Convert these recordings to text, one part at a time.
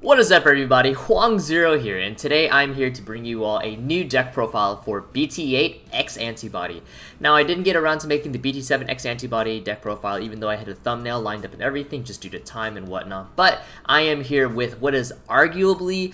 What is up, everybody? Hoang Zero here, and today I'm here to bring you all a new deck profile for BT8 X-Antibody. Now, I didn't get around to making the BT7 X-Antibody deck profile, even though I had a thumbnail lined up and everything, just due to time and whatnot. But I am here with what is arguably,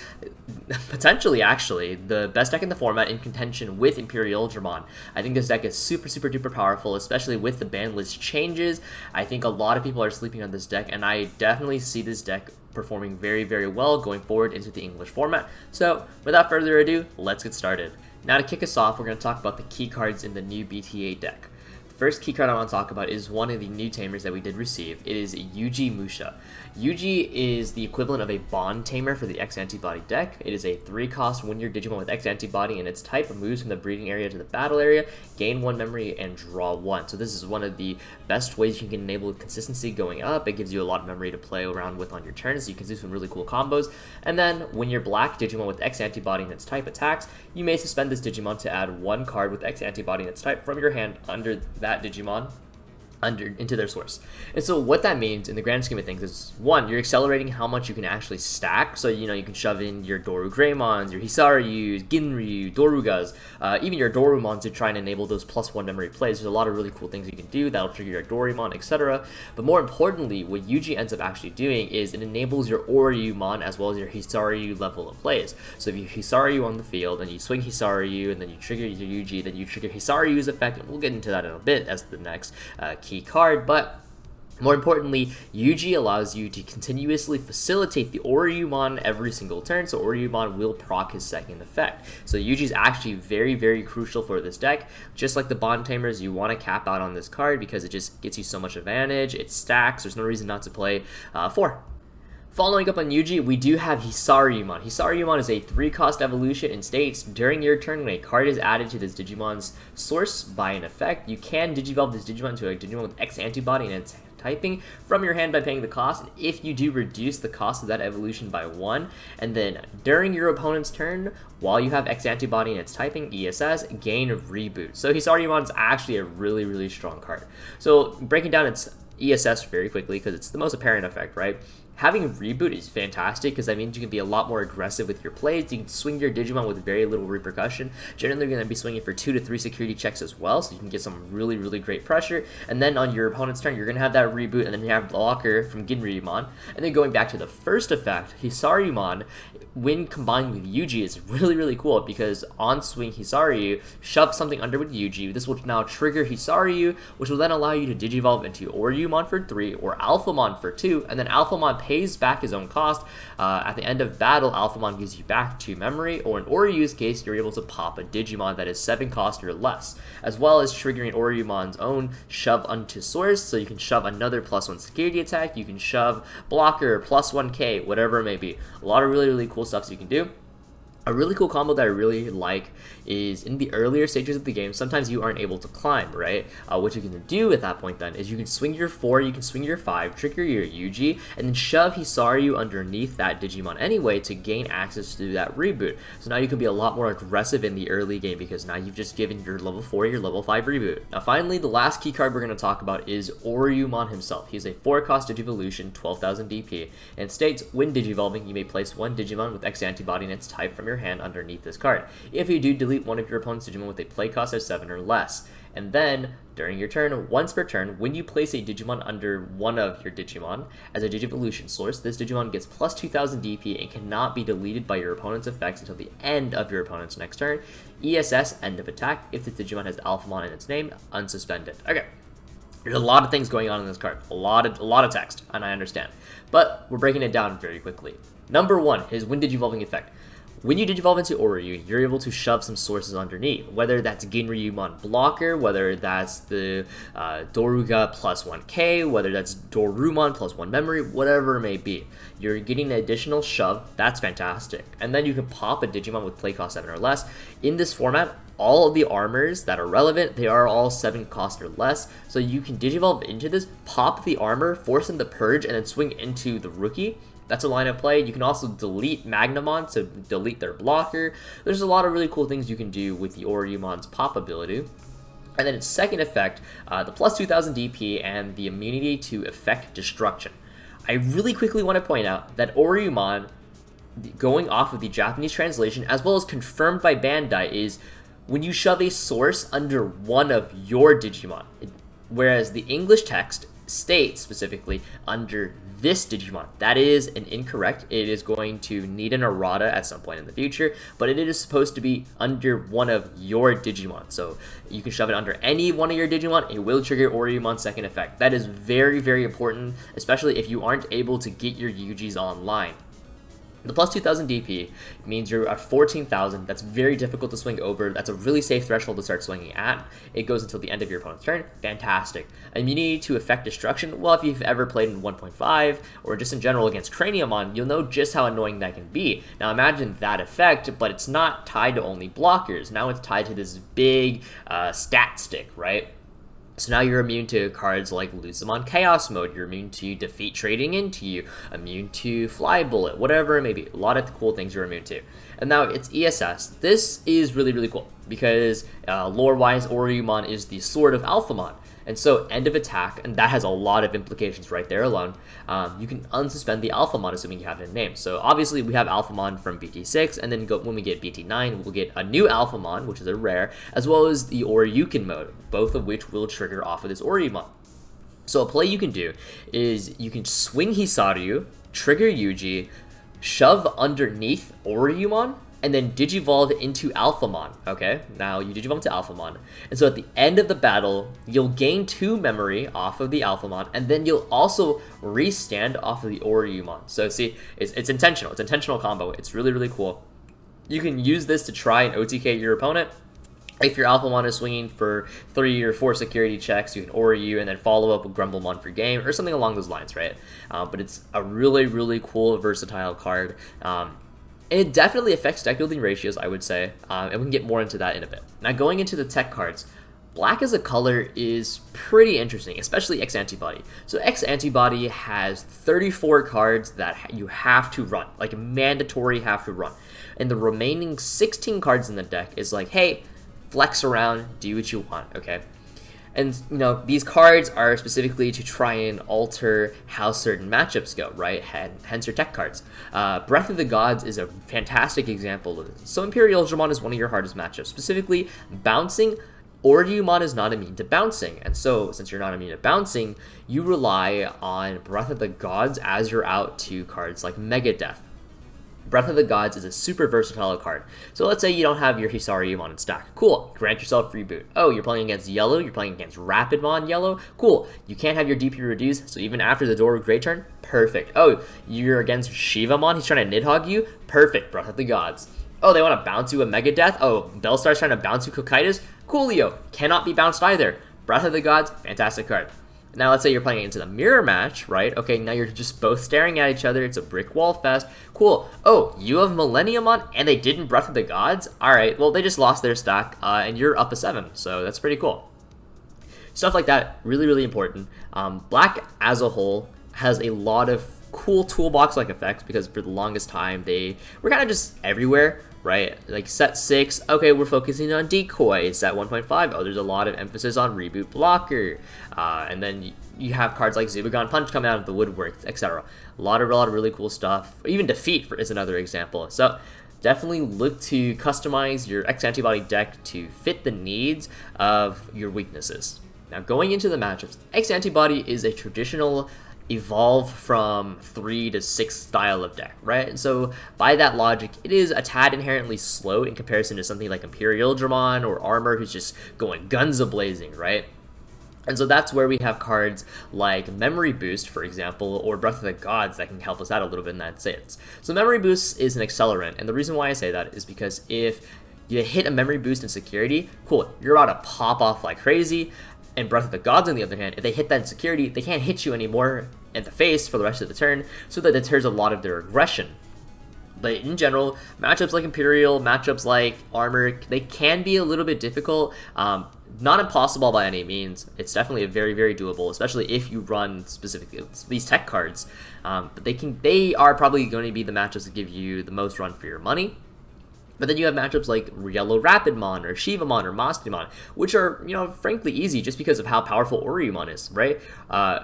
potentially actually, the best deck in the format in contention with Oriumon. I think this deck is super duper powerful, especially with the ban list changes. I think a lot of people are sleeping on this deck, and I definitely see this deck performing very well going forward into the English format. So without further ado, let's get started. Now, to kick us off, we're going to talk about the key cards in the new BT8 deck. The first key card I want to talk about is one of the new tamers that we did receive. It is Yuji Musha. Yuji is the equivalent of a bond tamer for the X-Antibody deck. It is a 3-cost when your Digimon with X-Antibody, and its type moves from the breeding area to the battle area, gain 1 memory, and draw 1. So this is one of the best ways you can enable consistency going up. It gives you a lot of memory to play around with on your turn, so you can do some really cool combos. And then, when your black Digimon with X-Antibody and its type attacks, you may suspend this Digimon to add 1 card with X-Antibody and its type from your hand under that Digimon into their source. And so what that means in the grand scheme of things is, 1, you're accelerating how much you can actually stack. So, you know, you can shove in your Doru Greymons, your Hisarius, Ginryu, Dorugas, even your Dorumons to try and enable those +1 memory plays. There's a lot of really cool things you can do that'll trigger your Doraemon, etc. But more importantly, what Yuji ends up actually doing is it enables your Oriumon as well as your Hisariu level of plays. So if you Hisariu on the field and you swing Hisariu and then you trigger your Yuji, then you trigger Hisariu's effect, and we'll get into that in a bit as the next key card. But more importantly, Yuji allows you to continuously facilitate the Oriumon every single turn, so Oriumon will proc his second effect. So Yuji is actually very crucial for this deck. Just like the Bond Tamers, you want to cap out on this card because it just gets you so much advantage, it stacks, there's no reason not to play 4. Following up on Yuji, we do have Hisariman. Hisariman is a 3-cost evolution and states, during your turn when a card is added to this Digimon's source by an effect, you can Digivolve this Digimon to a Digimon with X-Antibody and its typing from your hand by paying the cost. And if you do reduce the cost of that evolution by 1, and then during your opponent's turn, while you have X-Antibody and its typing, ESS, gain Reboot. So Hisariman is actually a really strong card. So breaking down its ESS very quickly, because it's the most apparent effect, right? Having Reboot is fantastic because that means you can be a lot more aggressive with your plays. You can swing your Digimon with very little repercussion. Generally, you're going to be swinging for 2 to 3 security checks as well, so you can get some really great pressure. And then on your opponent's turn, you're going to have that Reboot, and then you have Blocker from Ginryumon. And then going back to the first effect, Hisariumon, when combined with Yuji, is really cool because on swing Hisariu, shove something under with Yuji. This will now trigger Hisariu, which will then allow you to Digivolve into Oriumon for 3 or Alphamon for 2, and then Alphamon pays back his own cost. At the end of battle, Alphamon gives you back 2 memory, or in Oriu's case, you're able to pop a Digimon that is 7 cost or less, as well as triggering Oriumon's own shove onto source, so you can shove another +1 security attack, you can shove blocker, +1k, whatever it may be. A lot of really cool stuff you can do. A really cool combo that I really like is in the earlier stages of the game, sometimes you aren't able to climb, right? What you can do at that point then is you can swing your 4, you can swing your 5, trigger your Yuji, and then shove Hisariu underneath that Digimon anyway to gain access to that Reboot. So now you can be a lot more aggressive in the early game because now you've just given your level 4, your level 5 Reboot. Now finally, the last key card we're going to talk about is Oriumon himself. He's a 4-cost Digivolution, 12,000 DP, and states, when Digivolving, you may place 1 Digimon with X-Antibody and its type from your hand underneath this card. If you do, delete one of your opponent's Digimon with a play cost of 7 or less. And then, during your turn, once per turn, when you place a Digimon under one of your Digimon as a Digivolution source, this Digimon gets plus 2,000 DP and cannot be deleted by your opponent's effects until the end of your opponent's next turn. ESS, end of attack. If the Digimon has Alphamon in its name, unsuspend it. Okay. There's a lot of things going on in this card. A lot of text, and I understand. But we're breaking it down very quickly. Number 1 is when Digivolving effect. When you Digivolve into Oriu, you're able to shove some sources underneath, whether that's Ginryumon blocker, whether that's the Doruga +1k, whether that's Dorumon +1 memory, whatever it may be. You're getting an additional shove, that's fantastic. And then you can pop a Digimon with play cost 7 or less. In this format, all of the armors that are relevant, they are all 7 cost or less, so you can Digivolve into this, pop the armor, force in the purge, and then swing into the rookie. That's a line of play. You can also delete Magnamon to delete their blocker. There's a lot of really cool things you can do with the Oriumon's pop ability. And then its second effect, the plus 2000 DP and the immunity to effect destruction. I really quickly want to point out that Oriumon going off of the Japanese translation, as well as confirmed by Bandai, is when you shove a source under one of your Digimon, whereas the English text states specifically under this Digimon. That is an incorrect. It is going to need an errata at some point in the future, but it is supposed to be under one of your Digimon. So you can shove it under any one of your Digimon. It will trigger Oriumon's second effect. That is very, very important, especially if you aren't able to get your Yujis online. The plus 2000 DP means you're at 14,000. That's very difficult to swing over. That's a really safe threshold to start swinging at. It goes until the end of your opponent's turn. Fantastic. Immunity to effect destruction. Well, if you've ever played in 1.5 or just in general against Craniumon, you'll know just how annoying that can be. Now imagine that effect, but it's not tied to only blockers. Now it's tied to this big stat stick, right? So now you're immune to cards like Lose Them on Chaos Mode, you're immune to Defeat Trading Into You, immune to Fly Bullet, whatever it may be. A lot of cool things you're immune to. And now it's ESS. This is really, really cool because lore-wise, Oriumon is the Sword of Alphamon. And so end of attack, and that has a lot of implications right there alone. You can unsuspend the Alphamon, assuming you have it in name. So obviously we have Alphamon from BT6, and then when we get BT9, we'll get a new Alphamon, which is a rare, as well as the Oriuken mode, both of which will trigger off of this Oriumon. So a play you can do is you can swing Hisaryu, trigger Yuji, shove underneath Oriumon, and then Digivolve into Alphamon, okay? Now you Digivolve to Alphamon, and so at the end of the battle, you'll gain 2 memory off of the Alphamon, and then you'll also restand off of the Oriumon. So see, it's intentional. It's intentional combo. It's really, really cool. You can use this to try and OTK your opponent. If your Alphamon is swinging for 3 or 4 security checks, you can Oryu and then follow up with Grumblemon for game, or something along those lines, right? But it's a really, really cool, versatile card. It definitely affects deck building ratios, I would say, and we can get more into that in a bit. Now, going into the tech cards, black as a color is pretty interesting, especially X-Antibody. So X-Antibody has 34 cards that you have to run, like mandatory have to run. And the remaining 16 cards in the deck is like, hey, flex around, do what you want, okay? And, you know, these cards are specifically to try and alter how certain matchups go, right? Hence your tech cards. Breath of the Gods is a fantastic example of this. So Imperial Ultramon is one of your hardest matchups. Specifically, bouncing, Oriumon is not immune to bouncing. And so, since you're not immune to bouncing, you rely on Breath of the Gods as your out to cards like Megadeth. Breath of the Gods is a super versatile card. So let's say you don't have your Hisariman in stack. Cool. Grant yourself reboot. Oh, you're playing against yellow. You're playing against Rapidmon yellow. Cool. You can't have your DP reduced, so even after the Doru Great Turn, perfect. Oh, you're against Shivamon. He's trying to Nidhogg you. Perfect. Breath of the Gods. Oh, they want to bounce you a Megadeth. Oh, Bellstar's trying to bounce you Cocytus. Coolio. Cannot be bounced either. Breath of the Gods, fantastic card. Now, let's say you're playing into the mirror match, right? Okay, now you're just both staring at each other. It's a brick wall fest. Cool. Oh, you have Millenniumon, and they didn't Breath of the Gods? All right, well, they just lost their stack, and you're up a 7, so that's pretty cool. Stuff like that, really, really important. Black, as a whole, has a lot of cool toolbox-like effects, because for the longest time, they were kind of just everywhere, right? Like set 6, okay, we're focusing on decoy. Set 1.5, oh, there's a lot of emphasis on reboot blocker. And then you have cards like Zubagon Punch coming out of the woodwork, etc. A lot of really cool stuff. Even Defeat is another example. So definitely look to customize your X-Antibody deck to fit the needs of your weaknesses. Now, going into the matchups, X-Antibody is a traditional evolve from 3 to 6 style of deck, right? And so by that logic, it is a tad inherently slow in comparison to something like Imperial Dramon or Armor, who's just going guns a-blazing, right? And so that's where we have cards like Memory Boost, for example, or Breath of the Gods that can help us out a little bit in that sense. So Memory Boost is an accelerant, and the reason why I say that is because if you hit a Memory Boost in security, cool, you're about to pop off like crazy. And Breath of the Gods, on the other hand, if they hit that in security, they can't hit you anymore in the face for the rest of the turn, so that deters a lot of their aggression. But in general, matchups like Imperial, matchups like Armor, they can be a little bit difficult. Not impossible by any means. It's definitely a very, very doable, especially if you run specifically these tech cards. But they are probably going to be the matchups that give you the most run for your money. But then you have matchups like Yellow Rapidmon or Shivamon or Mastimon, which are, frankly easy just because of how powerful Oriumon is, right?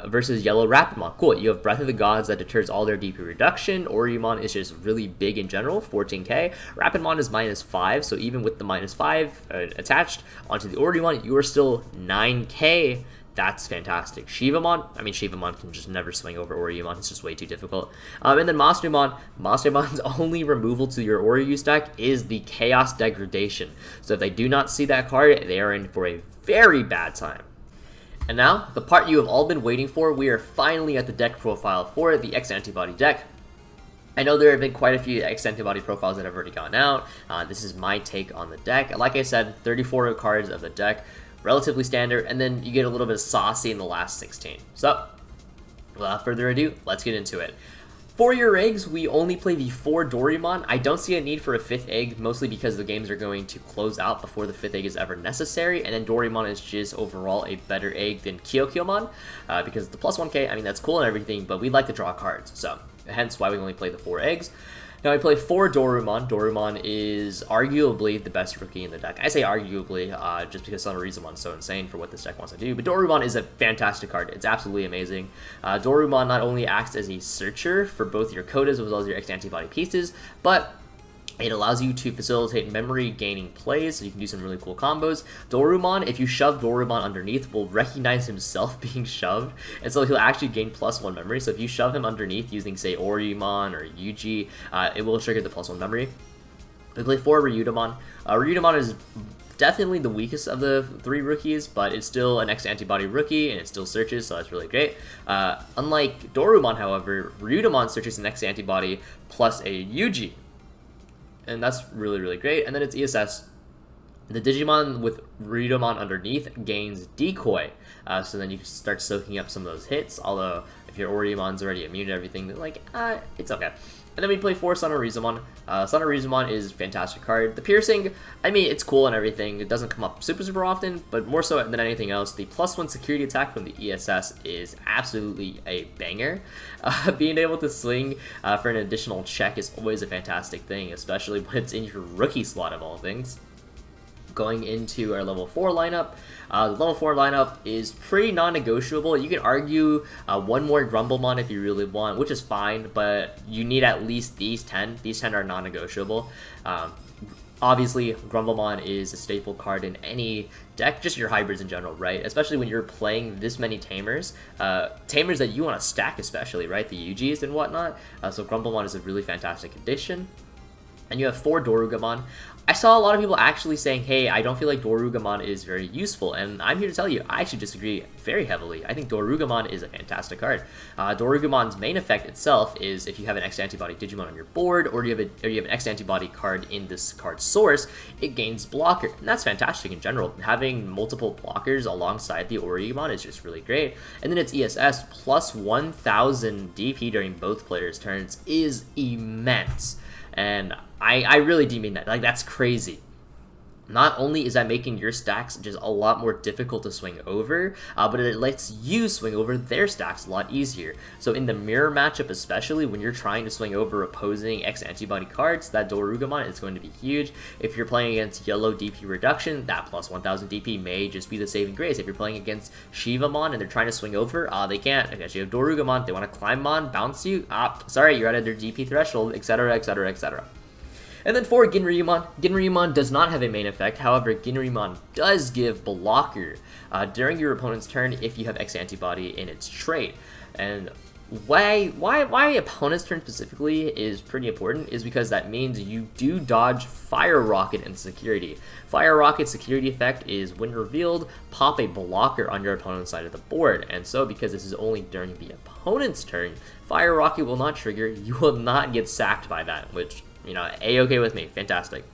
Versus Yellow Rapidmon. Cool, you have Breath of the Gods that deters all their DP reduction. Oriumon is just really big in general, 14k. Rapidmon is -5, so even with the -5 attached onto the Oriumon, you are still 9k. That's fantastic. Shivamon can just never swing over Oriumon. It's just way too difficult. And then Mastemon's only removal to your Oryu stack is the Chaos Degradation. So if they do not see that card, they are in for a very bad time. And now, the part you have all been waiting for, we are finally at the deck profile for the X-Antibody deck. I know there have been quite a few X-Antibody profiles that have already gone out. This is my take on the deck. Like I said, 34 cards of the deck. Relatively standard, and then you get a little bit of saucy in the last 16. So, without further ado, let's get into it. For your eggs, we only play the 4 Doraemon. I don't see a need for a 5th egg, mostly because the games are going to close out before the 5th egg is ever necessary, and then Doraemon is just overall a better egg than Kyokyomon, because the plus 1k, that's cool and everything, but we like to draw cards, so hence why we only play the 4 eggs. Now I play 4 Doraemon. Doraemon is arguably the best rookie in the deck. I say arguably, just because Hisariman is so insane for what this deck wants to do, but Doraemon is a fantastic card. It's absolutely amazing. Doraemon not only acts as a searcher for both your Kodas as well as your X-Antibody pieces, but it allows you to facilitate memory gaining plays, so you can do some really cool combos. Doraemon, if you shove Doraemon underneath, will recognize himself being shoved, and so he'll actually gain +1 memory. So if you shove him underneath using, say, Oriumon or Yuji, it will trigger the +1 memory. We play 4 Ryudamon. Ryudamon is definitely the weakest of the 3 rookies, but it's still an X-Antibody rookie, and it still searches, so that's really great. Unlike Doraemon, however, Ryudamon searches an X-Antibody plus a Yuji, and that's really, really great. And then it's ESS. The Digimon with Ryudamon underneath gains Decoy, so then you can start soaking up some of those hits, although if your Oriumon's already immune to everything, then it's okay. And then we play 4 Sonorizumon. Sonorizumon is a fantastic card. The piercing, it's cool and everything. It doesn't come up super often, but more so than anything else, the +1 security attack from the ESS is absolutely a banger. Being able to swing for an additional check is always a fantastic thing, especially when it's in your rookie slot of all things. Going into our level 4 lineup. The level 4 lineup is pretty non-negotiable. You can argue 1 more Grumblemon if you really want, which is fine, but you need at least these 10. These 10 are non-negotiable. Obviously, Grumblemon is a staple card in any deck, just your hybrids in general, right? Especially when you're playing this many Tamers. Tamers that you want to stack especially, right? The Yujis and whatnot. So Grumblemon is a really fantastic addition. And you have 4 Dorugamon. I saw a lot of people actually saying, hey, I don't feel like Dorugamon is very useful, and I'm here to tell you, I actually disagree very heavily. I think Dorugamon is a fantastic card. Dorugamon's main effect itself is if you have an X-Antibody Digimon on your board, or you have an X-Antibody card in this card's source, it gains blocker, and that's fantastic in general. Having multiple blockers alongside the Oriumon is just really great. And then its ESS plus 1000 DP during both players' turns is immense. And I really do mean that. That's crazy. Not only is that making your stacks just a lot more difficult to swing over, but it lets you swing over their stacks a lot easier. So in the mirror matchup especially, when you're trying to swing over opposing X-Antibody cards, that Dorugamon is going to be huge. If you're playing against yellow DP reduction, that plus 1000 DP may just be the saving grace. If you're playing against Shivamon and they're trying to swing over, they can't. Because you have Dorugamon, they want to climb on, bounce you, sorry, you're at their DP threshold, etc, etc, etc. And then for Ginryumon, Ginryumon does not have a main effect, however, Ginryumon does give blocker during your opponent's turn if you have X-Antibody in its trait. And why opponent's turn specifically is pretty important is because that means you do dodge Fire Rocket and security. Fire Rocket security effect is when revealed, pop a blocker on your opponent's side of the board, and so because this is only during the opponent's turn, Fire Rocket will not trigger, you will not get sacked by that, which, A-okay with me, fantastic.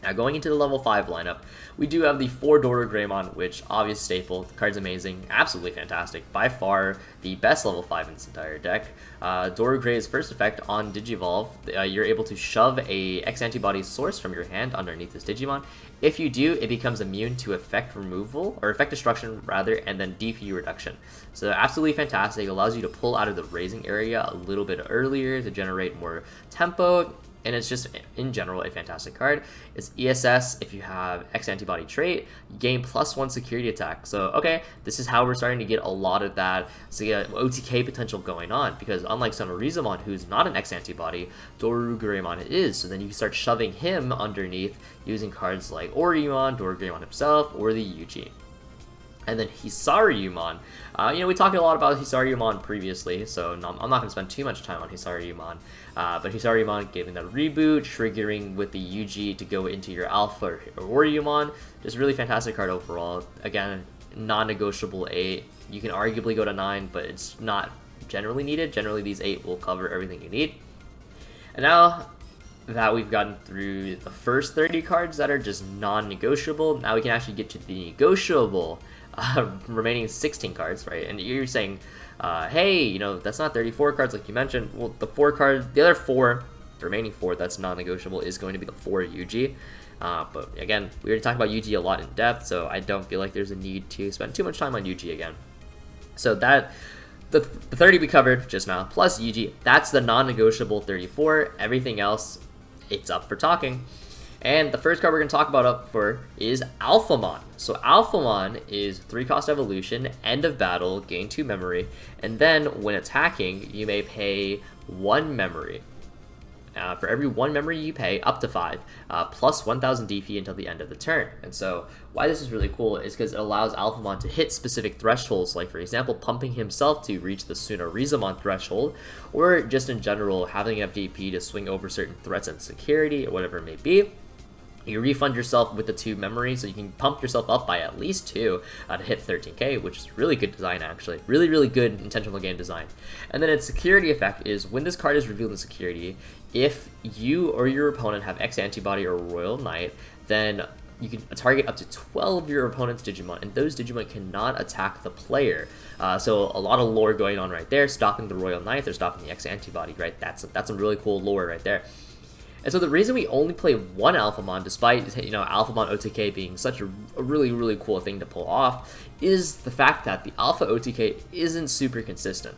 Now going into the level 5 lineup, we do have the 4 Dorogreymon, which obvious staple, the card's amazing, absolutely fantastic, by far the best level 5 in this entire deck. Dorogrey's first effect on Digivolve, you're able to shove a X-Antibody source from your hand underneath this Digimon. If you do, it becomes immune to effect removal, or effect destruction rather, and then DP reduction. So absolutely fantastic, it allows you to pull out of the raising area a little bit earlier to generate more tempo. and it's just in general a fantastic card. It's ESS. If you have X-Antibody trait, you gain +1 security attack. So okay, this is how we're starting to get a lot of that OTK potential going on, because unlike Oriumon, who's not an X-Antibody, Dorugoramon is. So then you can start shoving him underneath using cards like Oriumon, Dorugoramon himself, or the Yuji. And then Hisariman, we talked a lot about Hisariman previously, so I'm not going to spend too much time on Hisariman. But Hisariman giving that reboot, triggering with the Yuji to go into your Alpha or Oriumon. Just really fantastic card overall. Again, non-negotiable 8. You can arguably go to 9, but it's not generally needed. Generally, these 8 will cover everything you need. And now that we've gotten through the first 30 cards that are just non-negotiable, now we can actually get to the negotiable remaining 16 cards, right? And you're saying, hey, that's not 34 cards like you mentioned. Well, the other 4, the remaining 4 that's non-negotiable is going to be the 4 Yuji. But again, we already talked about Yuji a lot in depth, so I don't feel like there's a need to spend too much time on Yuji again. So the 30 we covered just now, plus Yuji, that's the non-negotiable 34. Everything else, it's up for talking. And the first card we're going to talk about up for is Alphamon. So Alphamon is 3-cost evolution, end of battle, gain 2 memory, and then when attacking, you may pay 1 memory. For every 1 memory you pay, up to 5, plus 1000 DP until the end of the turn. And so why this is really cool is because it allows Alphamon to hit specific thresholds, like for example, pumping himself to reach the Oriumon threshold, or just in general, having enough DP to swing over certain threats and security, or whatever it may be. You refund yourself with the 2 memories, so you can pump yourself up by at least 2 to hit 13k, which is really good design actually. Really, really good intentional game design. And then its security effect is when this card is revealed in security, if you or your opponent have X-Antibody or Royal Knight, then you can target up to 12 of your opponent's Digimon, and those Digimon cannot attack the player. So a lot of lore going on right there, stopping the Royal Knight, they're stopping the X-Antibody, right? That's some really cool lore right there. And so the reason we only play 1 Alphamon, despite Alphamon OTK being such a really, really cool thing to pull off, is the fact that the Alpha OTK isn't super consistent.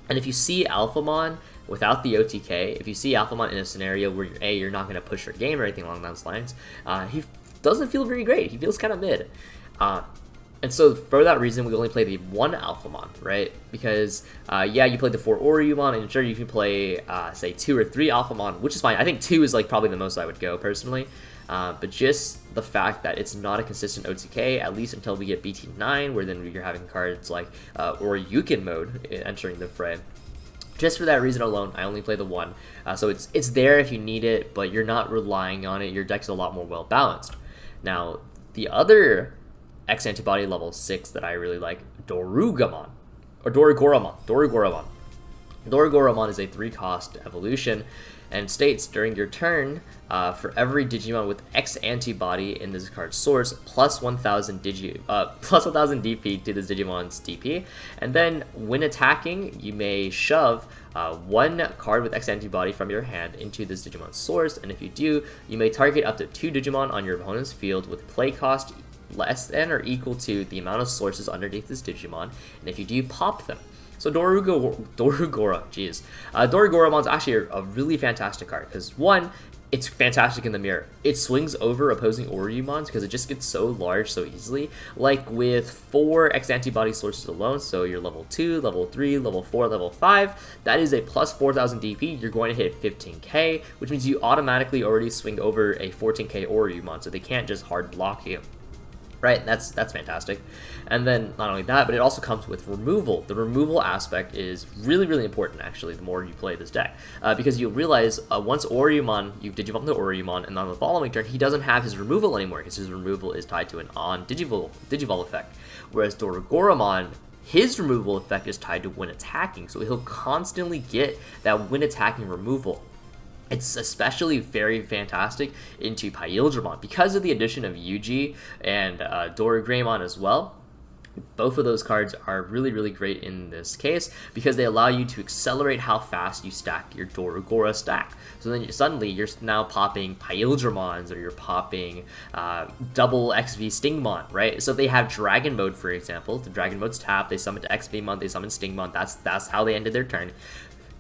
And if you see Alphamon without the OTK, if you see Alphamon in a scenario where you're not going to push your game or anything along those lines, he doesn't feel very great. He feels kind of mid. And so for that reason, we only play the 1 Alphamon, right? Because, yeah, you play the 4 Oriumon, and sure, you can play, say, 2 or 3 Alphamon, which is fine. I think 2 is, probably the most I would go, personally. But just the fact that it's not a consistent OTK, at least until we get BT9, where then you're having cards like Oriuken mode entering the fray. Just for that reason alone, I only play the 1. So it's there if you need it, but you're not relying on it. Your deck's a lot more well-balanced. Now, the other X-Antibody level 6 that I really like, Dorugoramon. Dorugoramon is a 3-cost evolution, and states during your turn, for every Digimon with X-Antibody in this card's source, plus 1000 DP to this Digimon's DP, and then when attacking, you may shove 1 card with X-Antibody from your hand into this Digimon's source, and if you do, you may target up to 2 Digimon on your opponent's field with play cost less than or equal to the amount of sources underneath this Digimon, and if you do, pop them. So Dorugoramon's actually a really fantastic card, because 1, it's fantastic in the mirror. It swings over opposing Oriumons because it just gets so large so easily. Like with 4 X-Antibody sources alone, so you're level 2, level 3, level 4, level 5, that is a plus 4000 DP, you're going to hit 15k, which means you automatically already swing over a 14k Oriumon, so they can't just hard block you. Right, that's fantastic. And then not only that, but it also comes with removal. The removal aspect is really, really important, actually, the more you play this deck. Because you'll realize once Oriumon, you've Digivolved the Oriumon, and on the following turn, he doesn't have his removal anymore, because his removal is tied to an on-Digivolve effect. Whereas Dorugoramon, his removal effect is tied to when attacking, so he'll constantly get that when attacking removal. It's especially very fantastic into Paildramon because of the addition of Yuji and Dorugoramon as well. Both of those cards are really, really great in this case because they allow you to accelerate how fast you stack your Dorugora stack. So then suddenly you're now popping Paildramons, or you're popping double XV Stingmon, right? So if they have Dragon Mode, for example, the Dragon Mode's tap, they summon to XV Mon, they summon Stingmon, that's how they ended their turn.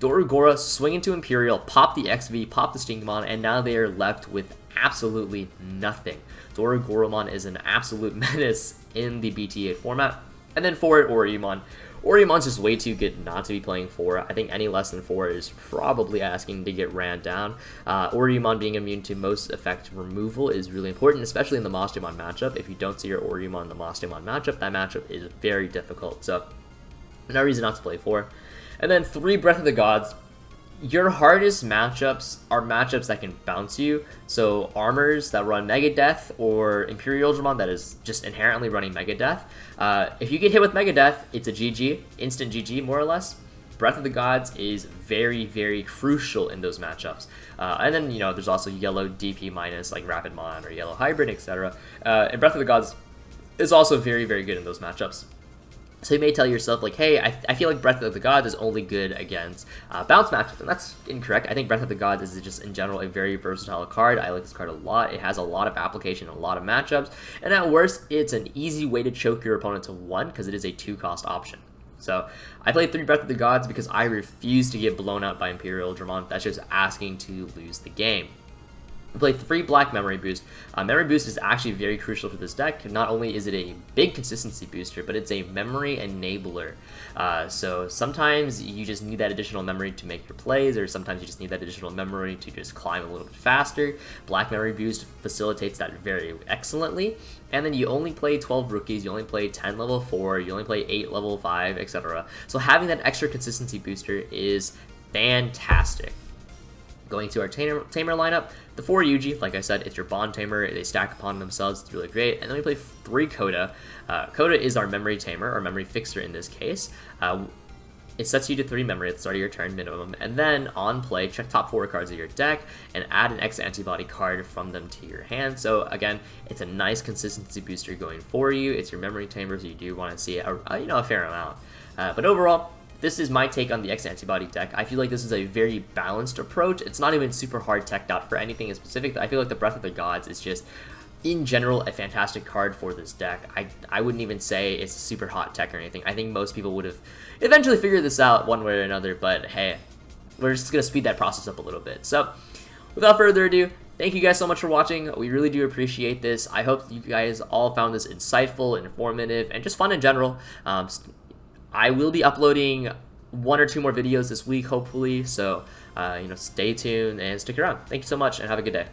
Dorugora swing into Imperial, pop the XV, pop the Stingmon, and now they are left with absolutely nothing. Dorugoromon is an absolute menace in the BT8 format. And then 4 Oriumon. Oriumon's just way too good not to be playing 4. I think any less than 4 is probably asking to get ran down. Oriumon being immune to most effect removal is really important, especially in the Mostimon matchup. If you don't see your Oriumon in the Mostimon matchup, that matchup is very difficult. So, no reason not to play 4. And then 3 Breath of the Gods. Your hardest matchups are matchups that can bounce you. So armors that run Mega Death or Imperial Digimon that is just inherently running Mega Death. If you get hit with Mega Death, it's a GG, instant GG more or less. Breath of the Gods is very, very crucial in those matchups. And then, you know, there's also yellow DP minus like Rapidmon or yellow Hybrid, etc. And Breath of the Gods is also very, very good in those matchups. So you may tell yourself, like, hey, I feel like Breath of the Gods is only good against bounce matchups, and that's incorrect. I think Breath of the Gods is just, in general, a very versatile card. I like this card a lot. It has a lot of application, a lot of matchups, and at worst, it's an easy way to choke your opponent to 1, because it is a 2-cost option. So I played 3 Breath of the Gods because I refuse to get blown out by Imperial Digimon. That's just asking to lose the game. We play 3 Black Memory Boost. Memory Boost is actually very crucial for this deck. Not only is it a big consistency booster, but it's a memory enabler. So sometimes you just need that additional memory to make your plays, or sometimes you just need that additional memory to just climb a little bit faster. Black Memory Boost facilitates that very excellently. And then you only play 12 rookies, you only play 10 level 4, you only play 8 level 5, etc. So having that extra consistency booster is fantastic. Going to our tamer lineup, the 4 Yuji, like I said, it's your Bond Tamer, they stack upon themselves, it's really great. And then we play 3 Coda. Coda is our Memory Tamer, or Memory Fixer in this case. It sets you to 3 memory at the start of your turn minimum, and then on play, check top 4 cards of your deck, and add an X-Antibody card from them to your hand. So again, it's a nice consistency booster going for you. It's your Memory Tamer, so you do want to see a fair amount. But overall, this is my take on the X-Antibody deck. I feel like this is a very balanced approach. It's not even super hard teched out for anything in specific. I feel like the Breath of the Gods is just, in general, a fantastic card for this deck. I wouldn't even say it's a super hot tech or anything. I think most people would have eventually figured this out one way or another, but hey, we're just going to speed that process up a little bit. So, without further ado, thank you guys so much for watching. We really do appreciate this. I hope you guys all found this insightful, informative, and just fun in general. I will be uploading 1 or 2 more videos this week, hopefully, so stay tuned and stick around. Thank you so much, and have a good day.